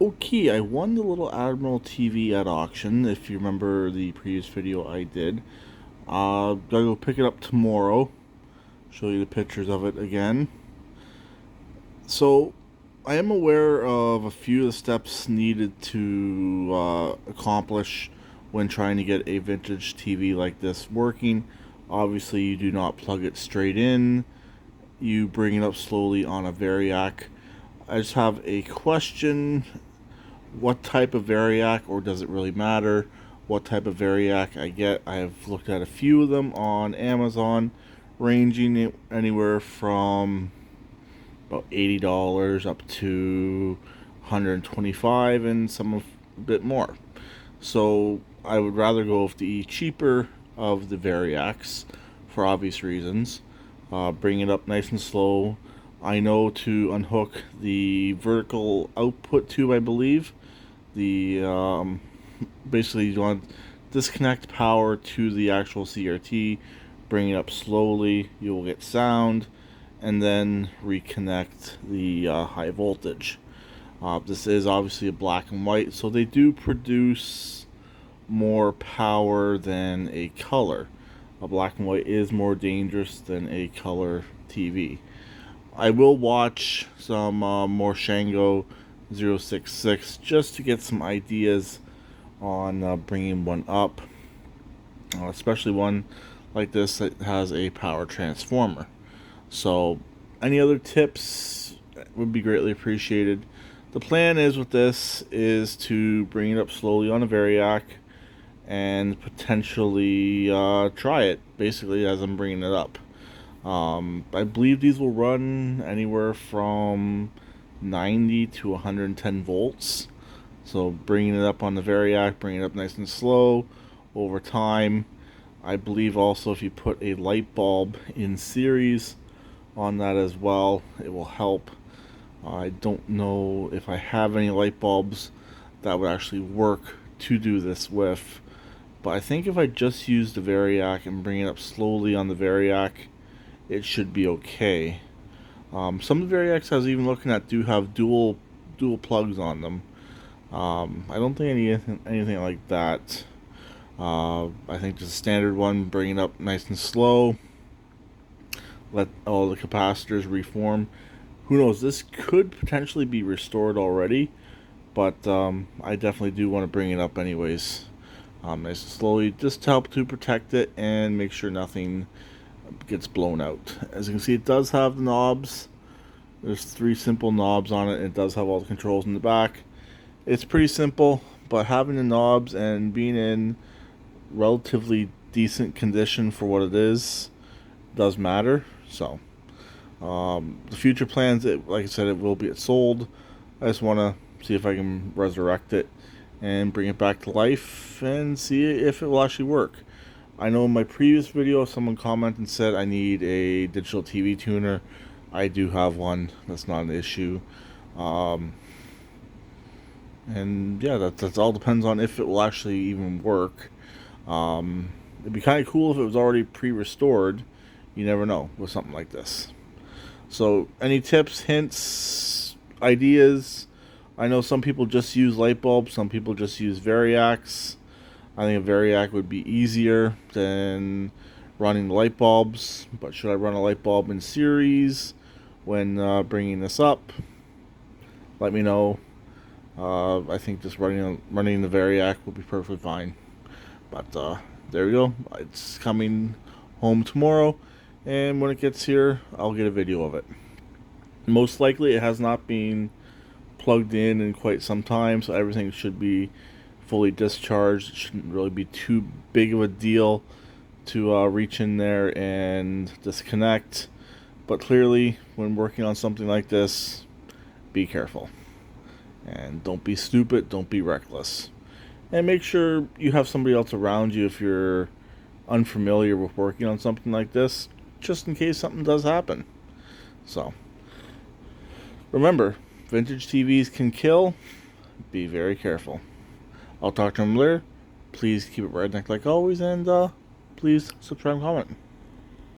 Okay, I won the little Admiral TV at auction, if you remember the previous video I did. Gotta go pick it up tomorrow. Show you the pictures of it again. So, I am aware of a few of the steps needed to accomplish when trying to get a vintage TV like this working. Obviously, you do not plug it straight in. You bring it up slowly on a variac. I just have a question. What type of variac, or does it really matter what type of variac I get? I have looked at a few of them on Amazon, ranging anywhere from about $80 up to 125 and some a bit more. So I would rather go with the cheaper of the variacs for obvious reasons. Bring it up nice and slow. I know to unhook the vertical output tube, I believe. The basically you want to disconnect power to the actual CRT, bring it up slowly, you will get sound, and then reconnect the high voltage. This is obviously a black and white, so they do produce more power than a color. A black and white is more dangerous than a color TV. I will watch some more Shango 066 just to get some ideas on bringing one up, especially one like this that has a power transformer. So any other tips would be greatly appreciated. The plan is with this is to bring it up slowly on a variac and potentially try it basically as I'm bringing it up. I believe these will run anywhere from 90 to 110 volts. So bringing it up on the variac, bringing it up nice and slow over time. I believe also if you put a light bulb in series on that as well, it will help. I don't know if I have any light bulbs that would actually work to do this with, but I think if I just use the variac and bring it up slowly on the variac, it should be okay. Some of the variacs I was even looking at do have dual plugs on them. I don't think anything like that. I think just a standard one, bring it up nice and slow. Let all the capacitors reform. Who knows? This could potentially be restored already, but I definitely do want to bring it up anyways. Nice and slowly, just to help to protect it and make sure nothing gets blown out. As you can see, it does have the knobs. There's 3 simple knobs on it, and it does have all the controls in the back. It's pretty simple, but having the knobs and being in relatively decent condition for what it is does matter. So the future plans, like I said, it will be sold. I just want to see if I can resurrect it and bring it back to life and see if it will actually work. I know in my previous video someone commented and said I need a digital TV tuner. I do have one. That's not an issue. And yeah, that's all depends on if it will actually even work. It'd be kind of cool if it was already pre-restored. You never know with something like this. So any tips, hints, ideas? I know some people just use light bulbs. Some people just use variacs. I think a variac would be easier than running light bulbs. But should I run a light bulb in series when bringing this up? Let me know. I think just running the variac will be perfectly fine. But there we go. It's coming home tomorrow, and when it gets here, I'll get a video of it. Most likely, it has not been plugged in quite some time, so everything should be fully discharged. It shouldn't really be too big of a deal to reach in there and disconnect. But clearly, when working on something like this, be careful. And don't be stupid, don't be reckless. And make sure you have somebody else around you if you're unfamiliar with working on something like this, just in case something does happen. So, remember, vintage TVs can kill. Be very careful. I'll talk to them later. Please keep it redneck like always, and please subscribe and comment.